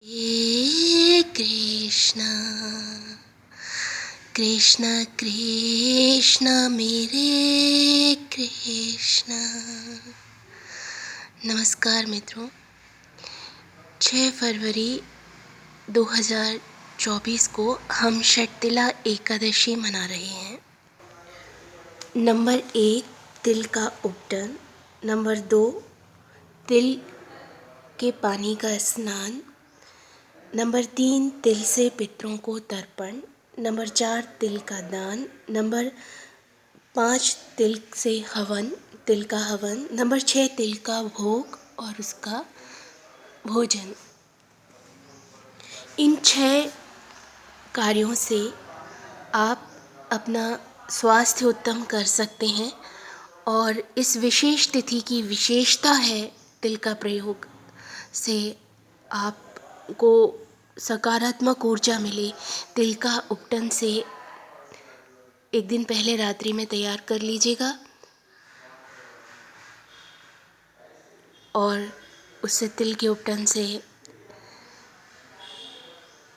हे कृष्णा कृष्णा कृष्णा मेरे कृष्णा। नमस्कार मित्रों, 6 फरवरी 2024 को हम षटतिला एकादशी मना रहे हैं। नंबर 1 तिल का उपटन, नंबर 2 तिल के पानी का स्नान, नंबर 3 तिल से पितरों को तर्पण, नंबर 4 तिल का दान, नंबर 5 तिल का हवन, नंबर 6 तिल का भोग और उसका भोजन। इन 6 कार्यों से आप अपना स्वास्थ्य उत्तम कर सकते हैं और इस विशेष तिथि की विशेषता है तिल का प्रयोग से आपको सकारात्मक ऊर्जा मिले। तिल का उपटन से एक दिन पहले रात्रि में तैयार कर लीजिएगा और उससे तिल के उपटन से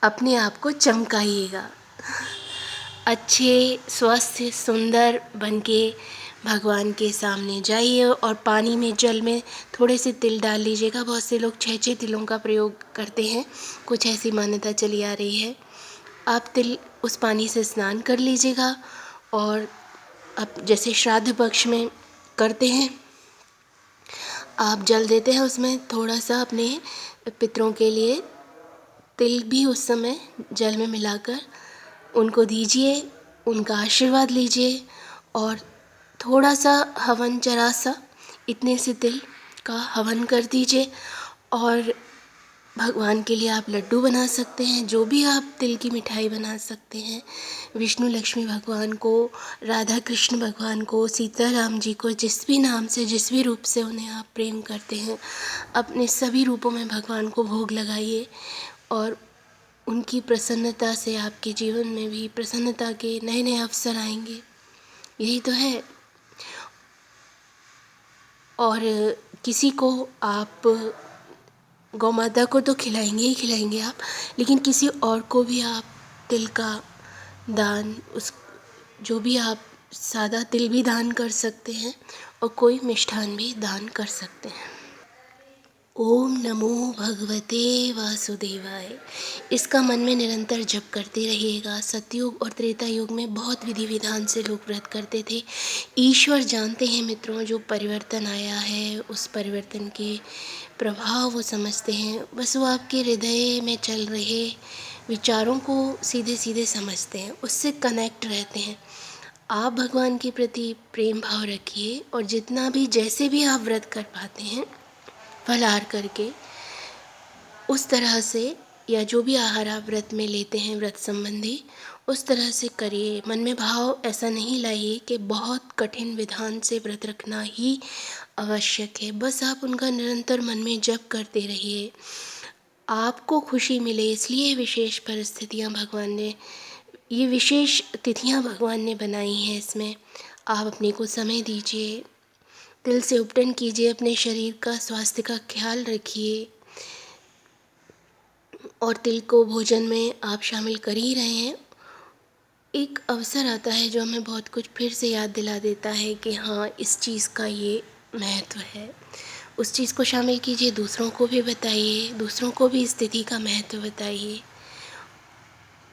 अपने आप को चमकाइएगा। अच्छे स्वस्थ सुंदर बनके भगवान के सामने जाइए और पानी में जल में थोड़े से तिल डाल लीजिएगा। बहुत से लोग 6 तिलों का प्रयोग करते हैं, कुछ ऐसी मान्यता चली आ रही है। आप तिल उस पानी से स्नान कर लीजिएगा और अब जैसे श्राद्ध पक्ष में करते हैं, आप जल देते हैं, उसमें थोड़ा सा अपने पितरों के लिए तिल भी उस समय जल में मिलाकर उनको दीजिए, उनका आशीर्वाद लीजिए और थोड़ा सा हवन, जरा सा इतने से तिल का हवन कर दीजिए। और भगवान के लिए आप लड्डू बना सकते हैं, जो भी आप तिल की मिठाई बना सकते हैं। विष्णु लक्ष्मी भगवान को, राधा कृष्ण भगवान को, सीता राम जी को, जिस भी नाम से, जिस भी रूप से उन्हें आप प्रेम करते हैं, अपने सभी रूपों में भगवान को भोग लगाइए और उनकी प्रसन्नता से आपके जीवन में भी प्रसन्नता के नए नए अवसर आएंगे। यही तो है। और किसी को आप गौ माता को तो खिलाएंगे ही खिलाएंगे आप, लेकिन किसी और को भी आप तिल का दान, उस जो भी आप सादा तिल भी दान कर सकते हैं और कोई मिष्ठान भी दान कर सकते हैं। ओम नमो भगवते वासुदेवाय, इसका मन में निरंतर जप करते रहिएगा। सतयुग और त्रेता युग में बहुत विधि विधान से लोग व्रत करते थे। ईश्वर जानते हैं मित्रों, जो परिवर्तन आया है उस परिवर्तन के प्रभाव वो समझते हैं। बस वो आपके हृदय में चल रहे विचारों को सीधे सीधे समझते हैं, उससे कनेक्ट रहते हैं। आप भगवान के प्रति प्रेम भाव रखिए और जितना भी, जैसे भी आप व्रत कर पाते हैं फलाहार करके, उस तरह से, या जो भी आहार आप व्रत में लेते हैं व्रत संबंधी, उस तरह से करिए। मन में भाव ऐसा नहीं लाइए कि बहुत कठिन विधान से व्रत रखना ही आवश्यक है। बस आप उनका निरंतर मन में जप करते रहिए। आपको खुशी मिले इसलिए विशेष परिस्थितियाँ भगवान ने, ये विशेष तिथियाँ भगवान ने बनाई हैं। इसमें आप अपने को समय दीजिए, तिल से उपटन कीजिए, अपने शरीर का स्वास्थ्य का ख्याल रखिए और तिल को भोजन में आप शामिल कर ही रहे हैं। एक अवसर आता है जो हमें बहुत कुछ फिर से याद दिला देता है कि हाँ, इस चीज़ का ये महत्व है। उस चीज़ को शामिल कीजिए, दूसरों को भी बताइए, दूसरों को भी इस तिथि का महत्व बताइए।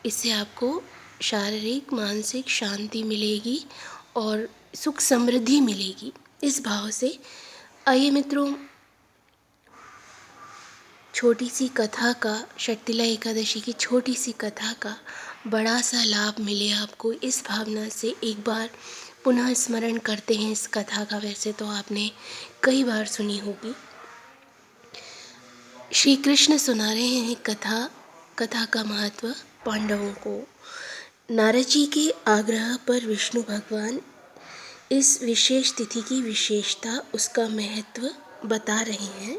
इससे आपको शारीरिक मानसिक शांति मिलेगी और सुख समृद्धि मिलेगी। इस भाव से आइए मित्रों, छोटी सी कथा का, षटतिला एकादशी की छोटी सी कथा का बड़ा सा लाभ मिले आपको, इस भावना से एक बार पुनः स्मरण करते हैं इस कथा का। वैसे तो आपने कई बार सुनी होगी। श्री कृष्ण सुना रहे हैं कथा का महत्व पांडवों को। नारद जी के आग्रह पर विष्णु भगवान इस विशेष तिथि की विशेषता, उसका महत्व बता रहे हैं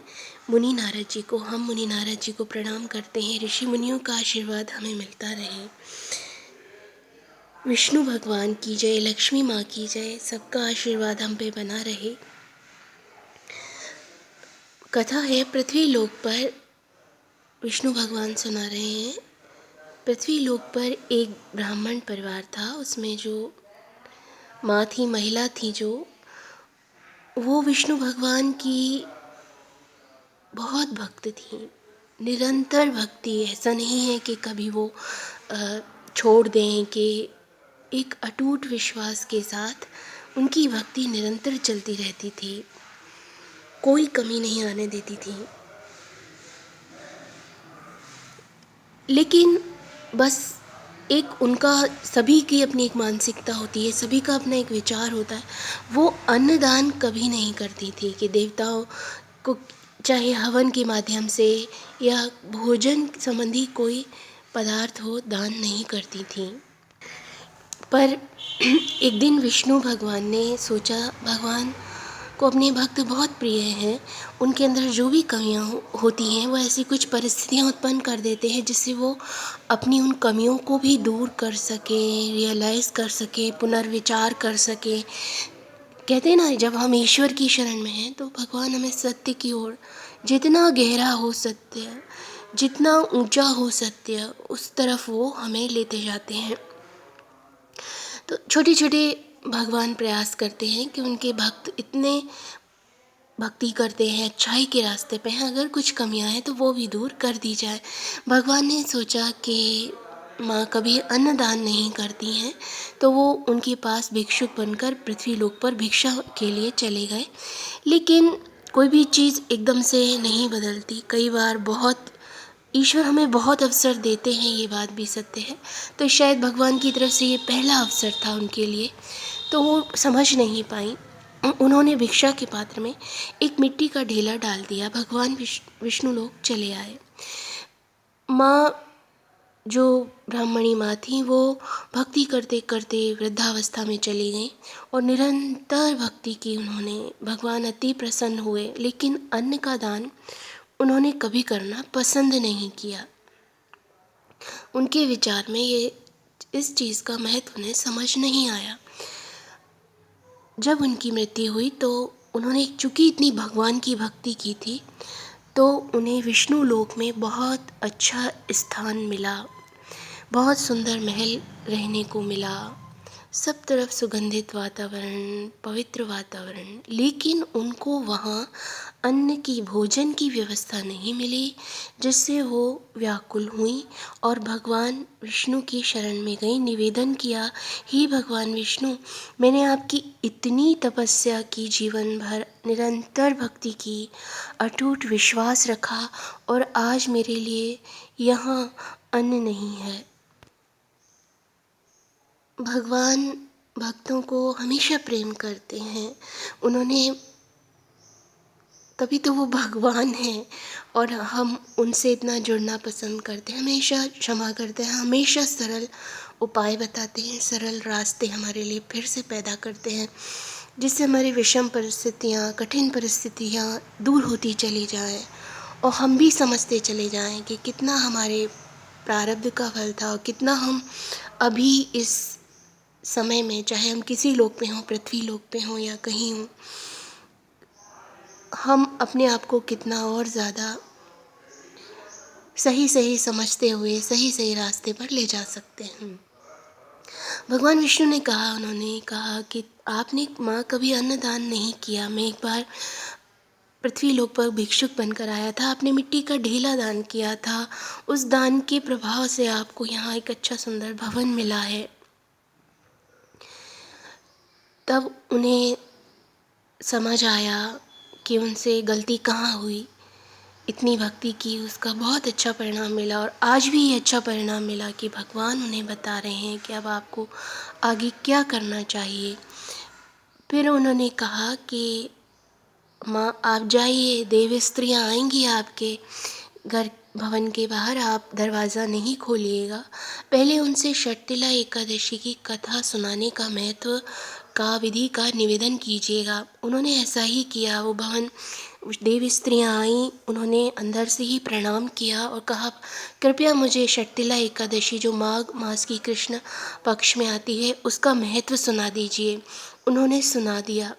मुनि नारद जी को। हम मुनि नारद जी को प्रणाम करते हैं। ऋषि मुनियों का आशीर्वाद हमें मिलता रहे। विष्णु भगवान की जय, लक्ष्मी माँ की जय, सबका आशीर्वाद हम पे बना रहे। कथा है, पृथ्वी लोक पर विष्णु भगवान सुना रहे हैं। पृथ्वी लोक पर एक ब्राह्मण परिवार था। उसमें जो माँ थी, महिला थी जो, वो विष्णु भगवान की बहुत भक्त थी, निरंतर भक्ति। ऐसा नहीं है कि कभी वो छोड़ दें, कि एक अटूट विश्वास के साथ उनकी भक्ति निरंतर चलती रहती थी, कोई कमी नहीं आने देती थी। लेकिन बस एक उनका, सभी की अपनी एक मानसिकता होती है, सभी का अपना एक विचार होता है। वो अन्नदान कभी नहीं करती थी कि देवताओं को चाहे हवन के माध्यम से या भोजन संबंधी कोई पदार्थ हो, दान नहीं करती थी। पर एक दिन विष्णु भगवान ने सोचा, भगवान को अपने भक्त बहुत प्रिय हैं, उनके अंदर जो भी कमियां होती हैं वो ऐसी कुछ परिस्थितियां उत्पन्न कर देते हैं जिससे वो अपनी उन कमियों को भी दूर कर सके, रियलाइज़ कर सके, पुनर्विचार कर सके। कहते हैं ना, जब हम ईश्वर की शरण में हैं तो भगवान हमें सत्य की ओर, जितना गहरा हो सत्य, जितना ऊंचा हो सत्य, उस तरफ वो हमें लेते जाते हैं। तो छोटे छोटे भगवान प्रयास करते हैं कि उनके भक्त इतने भक्ति करते हैं, अच्छाई के रास्ते पे हैं, अगर कुछ कमियां हैं तो वो भी दूर कर दी जाए। भगवान ने सोचा कि माँ कभी अन्नदान नहीं करती हैं, तो वो उनके पास भिक्षुक बनकर पृथ्वी लोक पर भिक्षा के लिए चले गए। लेकिन कोई भी चीज़ एकदम से नहीं बदलती। कई बार बहुत, ईश्वर हमें बहुत अवसर देते हैं, ये बात भी सत्य है। तो शायद भगवान की तरफ से ये पहला अवसर था उनके लिए, तो वो समझ नहीं पाई। उन्होंने भिक्षा के पात्र में एक मिट्टी का ढेला डाल दिया। भगवान विष्णु लोग चले आए। माँ, जो ब्राह्मणी माँ थी, वो भक्ति करते करते वृद्धावस्था में चली गई और निरंतर भक्ति की उन्होंने। भगवान अति प्रसन्न हुए, लेकिन अन्न का दान उन्होंने कभी करना पसंद नहीं किया। उनके विचार में ये, इस चीज़ का महत्व उन्हें समझ नहीं आया। जब उनकी मृत्यु हुई तो उन्होंने, चूँकि इतनी भगवान की भक्ति की थी, तो उन्हें विष्णु लोक में बहुत अच्छा स्थान मिला, बहुत सुंदर महल रहने को मिला, सब तरफ सुगंधित वातावरण, पवित्र वातावरण। लेकिन उनको वहाँ अन्न की, भोजन की व्यवस्था नहीं मिली, जिससे वो व्याकुल हुई और भगवान विष्णु की शरण में गई। निवेदन किया, हे भगवान विष्णु, मैंने आपकी इतनी तपस्या की, जीवन भर निरंतर भक्ति की, अटूट विश्वास रखा, और आज मेरे लिए यहाँ अन्न नहीं है। भगवान भक्तों को हमेशा प्रेम करते हैं। उन्होंने, तभी तो वो भगवान हैं, और हम उनसे इतना जुड़ना पसंद करते हैं। हमेशा क्षमा करते हैं, हमेशा सरल उपाय बताते हैं, सरल रास्ते हमारे लिए फिर से पैदा करते हैं, जिससे हमारी विषम परिस्थितियाँ, कठिन परिस्थितियाँ दूर होती चली जाएं, और हम भी समझते चले जाएं कि कितना हमारे प्रारब्ध का फल था, और कितना हम अभी इस समय में, चाहे हम किसी लोक पे हों, पृथ्वी लोक पे हों या कहीं हों, हम अपने आप को कितना और ज़्यादा सही सही समझते हुए सही सही रास्ते पर ले जा सकते हैं। भगवान विष्णु ने कहा, उन्होंने कहा कि आपने माँ कभी अन्नदान नहीं किया। मैं एक बार पृथ्वी लोक पर भिक्षुक बनकर आया था, आपने मिट्टी का ढेला दान किया था, उस दान के प्रभाव से आपको यहाँ एक अच्छा सुंदर भवन मिला है। तब उन्हें समझ आया कि उनसे गलती कहाँ हुई। इतनी भक्ति की, उसका बहुत अच्छा परिणाम मिला, और आज भी ये अच्छा परिणाम मिला कि भगवान उन्हें बता रहे हैं कि अब आपको आगे क्या करना चाहिए। फिर उन्होंने कहा कि माँ, आप जाइए, देव स्त्रियाँ आएंगी आपके घर, भवन के बाहर, आप दरवाज़ा नहीं खोलिएगा। पहले उनसे षटतिला एकादशी की कथा सुनाने का महत्व का, विधि का निवेदन कीजिएगा। उन्होंने ऐसा ही किया। वो भवन, देव स्त्रियाँ आईं, उन्होंने अंदर से ही प्रणाम किया और कहा, कृपया मुझे षटतिला एकादशी, जो माघ मास की कृष्ण पक्ष में आती है, उसका महत्व सुना दीजिए। उन्होंने सुना दिया,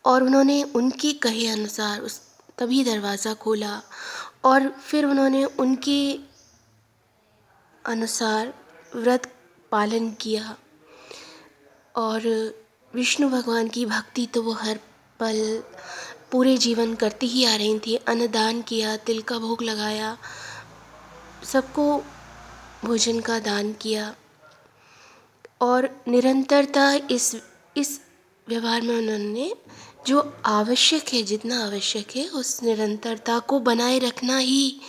और उन्होंने उनके कहे अनुसार उस तभी दरवाज़ा खोला, और फिर उन्होंने उनके अनुसार व्रत पालन किया। और विष्णु भगवान की भक्ति तो वो हर पल पूरे जीवन करती ही आ रही थी। अन्नदान किया, तिल का भोग लगाया, सबको भोजन का दान किया और निरंतरता इस व्यवहार में उन्होंने जो आवश्यक है, जितना आवश्यक है उस निरंतरता को बनाए रखना ही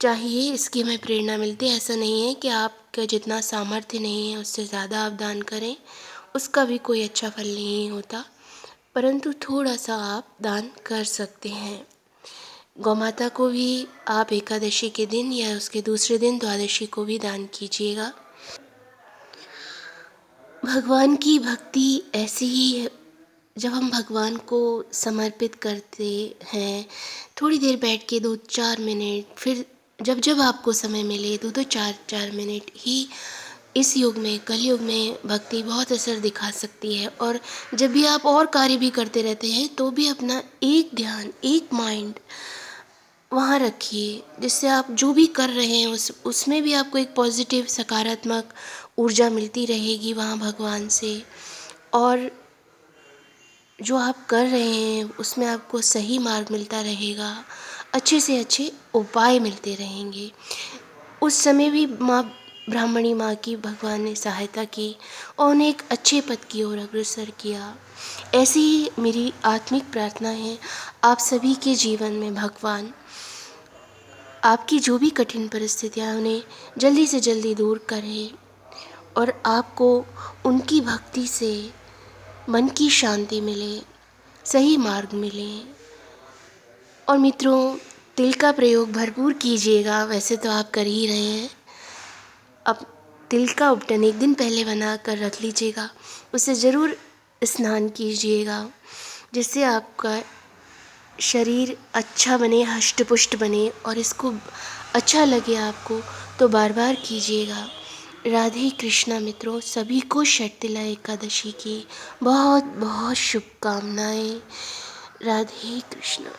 चाहिए। इसकी हमें प्रेरणा मिलती है। ऐसा नहीं है कि आपका जितना सामर्थ्य नहीं है उससे ज़्यादा आप दान करें, उसका भी कोई अच्छा फल नहीं होता, परंतु थोड़ा सा आप दान कर सकते हैं। गौमाता को भी आप एकादशी के दिन या उसके दूसरे दिन द्वादशी को भी दान कीजिएगा। भगवान की भक्ति ऐसी ही है, जब हम भगवान को समर्पित करते हैं, थोड़ी देर बैठ के 2-4 मिनट, फिर जब जब आपको समय मिले 2-2 4-4 मिनट ही इस युग में, कलयुग में भक्ति बहुत असर दिखा सकती है। और जब भी आप और कार्य भी करते रहते हैं तो भी अपना एक ध्यान, एक माइंड वहाँ रखिए, जिससे आप जो भी कर रहे हैं उसमें भी आपको एक पॉजिटिव सकारात्मक ऊर्जा मिलती रहेगी वहाँ भगवान से। और जो आप कर रहे हैं उसमें आपको सही मार्ग मिलता रहेगा, अच्छे से अच्छे उपाय मिलते रहेंगे। उस समय भी माँ ब्राह्मणी माँ की भगवान ने सहायता की और उन्हें एक अच्छे पद की ओर अग्रसर किया। ऐसी ही मेरी आत्मिक प्रार्थना है आप सभी के जीवन में भगवान आपकी जो भी कठिन परिस्थितियाँ उन्हें जल्दी से जल्दी दूर करें और आपको उनकी भक्ति से मन की शांति मिले, सही मार्ग मिले। और मित्रों, तिल का प्रयोग भरपूर कीजिएगा। वैसे तो आप कर ही रहे हैं। अब तिल का उपटन एक दिन पहले बना कर रख लीजिएगा, उसे ज़रूर स्नान कीजिएगा, जिससे आपका शरीर अच्छा बने, हष्ट पुष्ट बने और इसको अच्छा लगे आपको तो बार बार कीजिएगा। राधे कृष्णा मित्रों, सभी को षटतिला एकादशी की बहुत बहुत शुभकामनाएं। राधे कृष्णा।